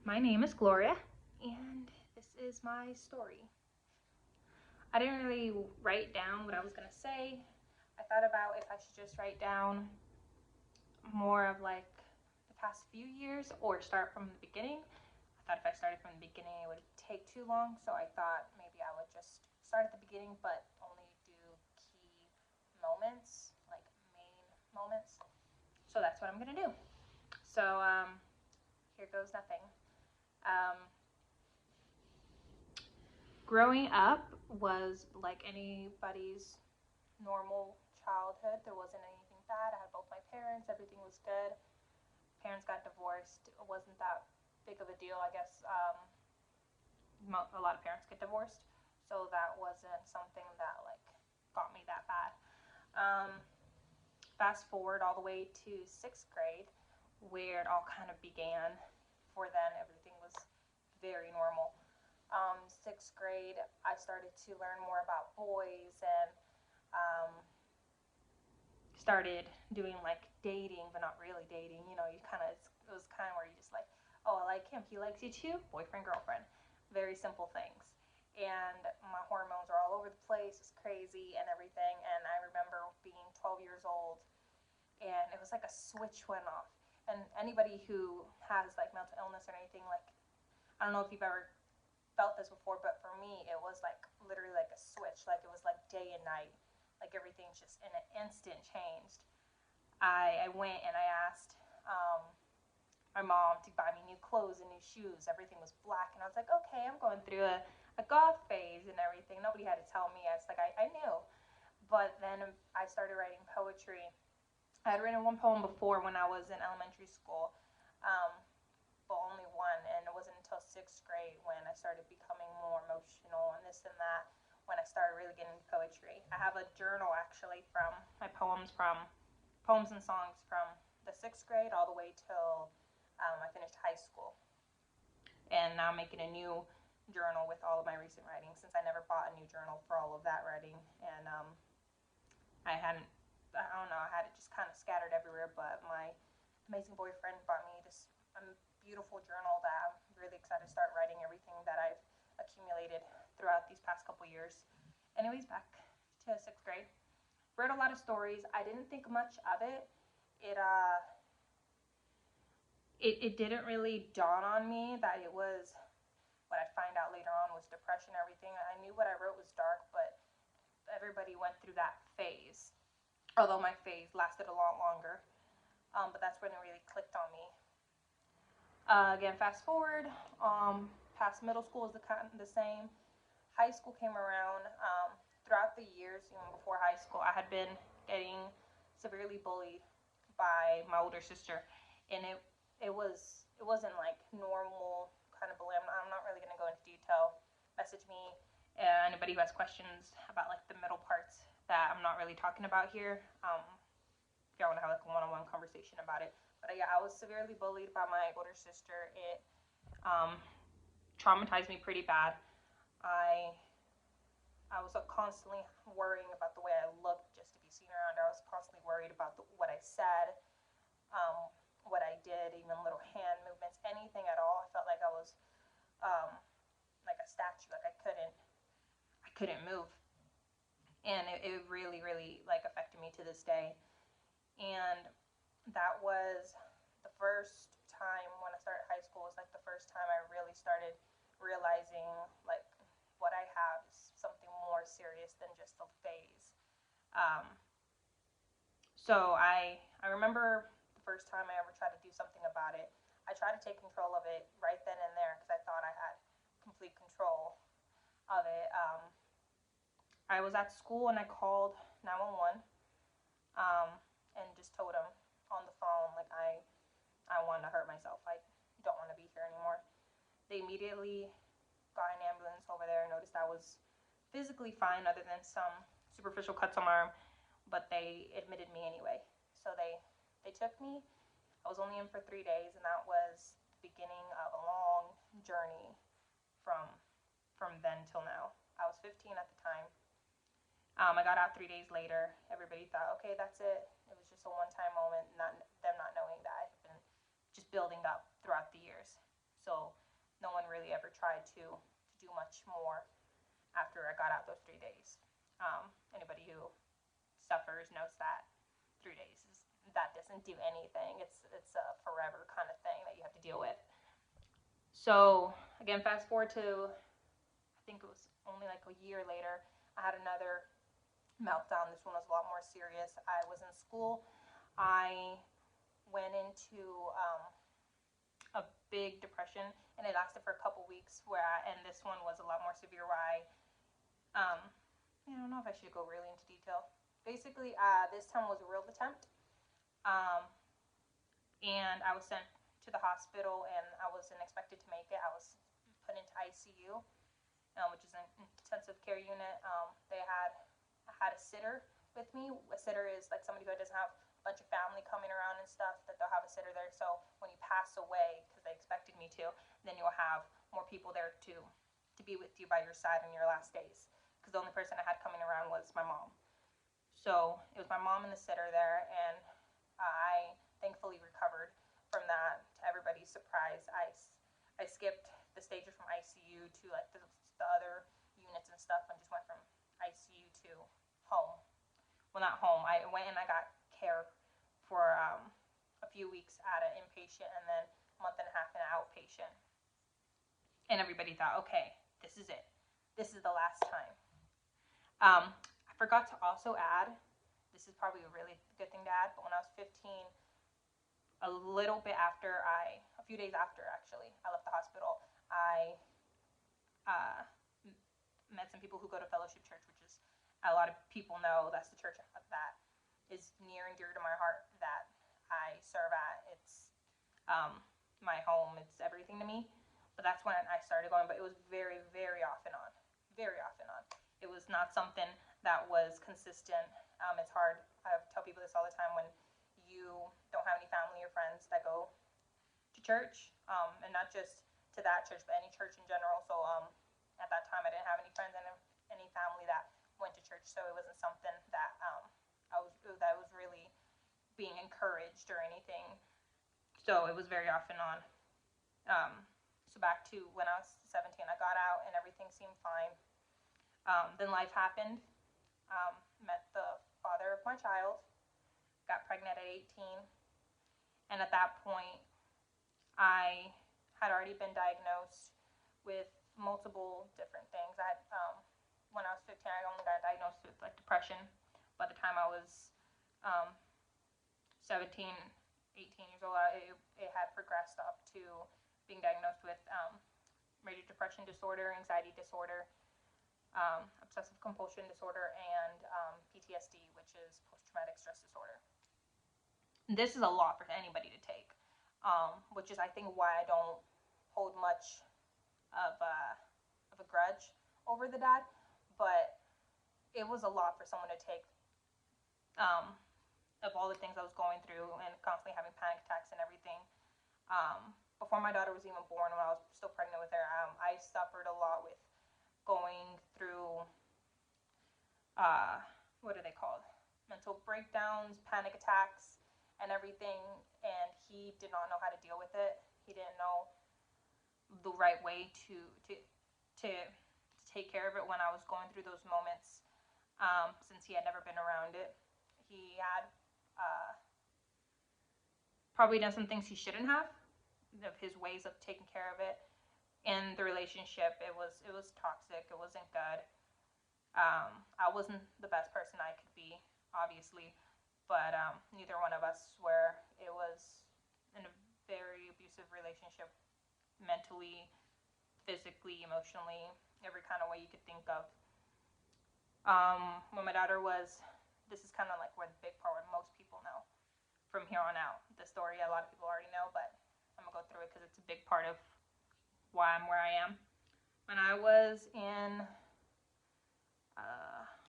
My name is Gloria, and this is my story. I didn't really write down what I was gonna say. I thought about if I should just write down more of like the past few years or start from the beginning. I thought if I started from the beginning, it would take too long, so I thought maybe I would just start at the beginning, but only do key moments, like main moments. So that's what I'm gonna do. So here goes nothing. Um, Growing up was like anybody's normal childhood. There wasn't anything bad. I had both my parents. Everything was good. Parents got divorced. It wasn't that big of a deal. I guess a lot of parents get divorced, so that wasn't something that like got me that bad. Um, Fast forward all the way to sixth grade, where it all kind of began. For then, everything was very normal. Sixth grade, I started to learn more about boys and um, started doing like dating, but not really dating. You know, it was kind of where you just like, oh, I like him, he likes you too, boyfriend, girlfriend. Very simple things. And my hormones are all over the place, it's crazy and everything. And I remember being 12 years old, and it was like a switch went off. And anybody who has like mental illness or anything, like, I don't know if you've ever felt this before, but for me, it was like literally like a switch. Like it was like day and night. Like everything just in an instant changed. I went and I asked my mom to buy me new clothes and new shoes. Everything was black, and I was like, okay, I'm going through a goth phase and everything. Nobody had to tell me. It's like I knew. But then I started writing poetry. I had written one poem before when I was in elementary school, um, but only one, and it wasn't until sixth grade when I started becoming more emotional and this and that, when I started really getting into poetry. I have a journal actually from my poems and songs from the sixth grade all the way till I finished high school. And now I'm making a new journal with all of my recent writing, since I never bought a new journal for all of that writing. And I hadn't, I don't know, I had it just kind of scattered everywhere. But my amazing boyfriend bought me this beautiful journal that I'm really excited to start writing everything that I've accumulated throughout these past couple years. Anyways, back to sixth grade. Read a lot of stories. I didn't think much of it. It uh, it didn't really dawn on me that it was what I'd find out later on was depression and everything. I knew what I wrote was dark, but everybody went through that phase. Although my phase lasted a lot longer, but that's when it really clicked on me. Again, fast forward, past middle school is the same. High school came around. Throughout the years, even before high school, I had been getting severely bullied by my older sister, and it wasn't like normal kind of bullying. I'm not really gonna go into detail. Message me, anybody who has questions about like the middle parts that I'm not really talking about here. If y'all want to have like a one-on-one conversation about it. But yeah, I was severely bullied by my older sister. It um, traumatized me pretty bad. I I was constantly worrying about the way I looked just to be seen around her. I was constantly worried about what I said, um, what I did, even little hand movements, anything at all. I felt like I was um, like a statue, like I couldn't move, and it really, really like affected me to this day. And that was the first time when I started high school. Was like the first time I really started realizing like what I have is something more serious than just a phase. Um, so I remember the first time I ever tried to do something about it. I tried to take control of it right then and there because I thought I had complete control of it. I was at school and I called 911 um, and just told them on the phone like I want to hurt myself. I don't want to be here anymore. They immediately got an ambulance over there and noticed I was physically fine other than some superficial cuts on my arm, but they admitted me anyway. So they took me. I was only in for 3 days, and that was the beginning of a long journey from then till now. I was 15 at the time. I got out 3 days later. Everybody thought, okay, that's it. It was just a one-time moment, not them not knowing that I had been just building up throughout the years. So really ever tried to do much more after I got out those 3 days. Anybody who suffers knows that 3 days is, that doesn't do anything. It's a forever kind of thing that you have to deal with. So again, fast forward to, I think it was only like a year later, I had another meltdown. This one was a lot more serious. I was in school. I went into a big depression, and it lasted for a couple weeks. And this one was a lot more severe. Um, I don't know if I should go really into detail. Basically, this time was a real attempt, um, and I was sent to the hospital, and I wasn't expected to make it. I was put into ICU, which is an intensive care unit. I had a sitter with me. A sitter is like somebody who doesn't have a bunch of family coming around and stuff, that they'll have a sitter there. So when you pass away, because they expected me to, then you'll have more people there to be with you by your side in your last days. Because the only person I had coming around was my mom. So it was my mom and the sitter there, and I thankfully recovered from that. To everybody's surprise, I skipped the stages from ICU to like the other units and stuff, and just went from ICU to home. Well, not home. I went and I got care for a few weeks at an inpatient, and then a month and a half in an outpatient. And everybody thought, okay, this is it. This is the last time. I forgot to also add, this is probably a really good thing to add, but when I was 15, a few days after actually, I left the hospital, I met some people who go to Fellowship Church, which is, a lot of people know, that's the church that is near and dear to my heart, that I serve at. It's my home, it's everything to me. But that's when I started going, but it was very, very off and on. Very off and on. It was not something that was consistent. It's hard. I tell people this all the time, when you don't have any family or friends that go to church, and not just to that church, but any church in general. So at that time, I didn't have any friends and any family that went to church, so it wasn't something that I was really being encouraged or anything. So it was very off and on. So back to when I was 17, I got out and everything seemed fine. Then life happened. Met the father of my child. Got pregnant at 18. And at that point, I had already been diagnosed with multiple different things. When I was 15, I only got diagnosed with like depression. By the time I was 17, 18 years old, it had progressed up to being diagnosed with major depression disorder, anxiety disorder, obsessive compulsion disorder, and PTSD, which is post-traumatic stress disorder. This is a lot for anybody to take, which is, I think, why I don't hold much of a grudge over the dad, but it was a lot for someone to take, of all the things I was going through and constantly having panic attacks and everything. Before my daughter was even born, when I was still pregnant with her, I suffered a lot with going through, what are they called? Mental breakdowns, panic attacks, and everything, and he did not know how to deal with it. He didn't know the right way to take care of it when I was going through those moments, since he had never been around it. He had probably done some things he shouldn't have, of his ways of taking care of it. In the relationship, it was toxic. It wasn't good. I wasn't the best person I could be, obviously, but neither one of us were. It was in a very abusive relationship, mentally, physically, emotionally, every kind of way you could think of. When my daughter was, this is kind of like where the big part, where most people know from here on out. The story a lot of people already know, but I'm going to go through it because it's a big part of why I'm where I am. When I was in